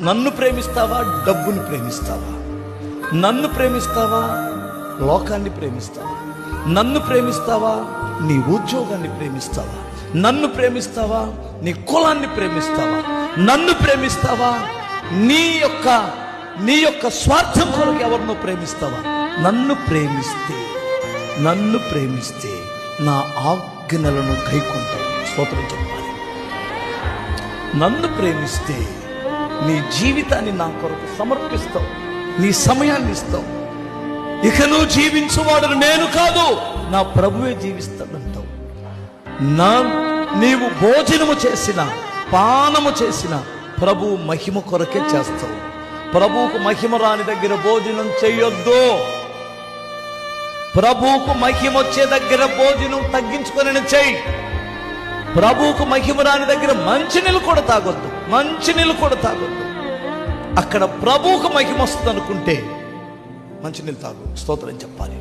నన్ను ప్రేమిస్తావా, డబ్బుని ప్రేమిస్తావా? నన్ను ప్రేమిస్తావా, లోకాన్ని ప్రేమిస్తావా? నన్ను ప్రేమిస్తావా, నీ ఉద్యోగాన్ని ప్రేమిస్తావా? నన్ను ప్రేమిస్తావా, నీ కులాన్ని ప్రేమిస్తావా? నన్ను ప్రేమిస్తావా, నీ యొక్క స్వార్థం కొరకు ఎవరినో ప్రేమిస్తావా? నన్ను ప్రేమిస్తే నా ఆజ్ఞలను గైకుంటావు. స్తోత్రం చెప్పాలి. నన్ను ప్రేమిస్తే నీ జీవితాన్ని నా కొరకు సమర్పిస్తావు, నీ సమయాన్ని ఇస్తావు. ఇక నువ్వు జీవించువాడు నేను కాదు, నా ప్రభువే జీవిస్తాడంటావు. నీవు భోజనము చేసిన, పానము చేసిన ప్రభువు మహిమ కొరకే చేస్తావు. ప్రభువుకు మహిమ రాని దగ్గర భోజనం చేయొద్దు. ప్రభువుకు మహిమ వచ్చే దగ్గర భోజనం తగ్గించుకొని చెయ్యి. ప్రభువుకు మహిమ రాని దగ్గర మంచినీళ్ళు కూడా తాగొద్దు. అక్కడ ప్రభువుకు మహిమ వస్తుంది అనుకుంటే మంచినీళ్ళు తాగు. స్తోత్రం చెప్పాలి.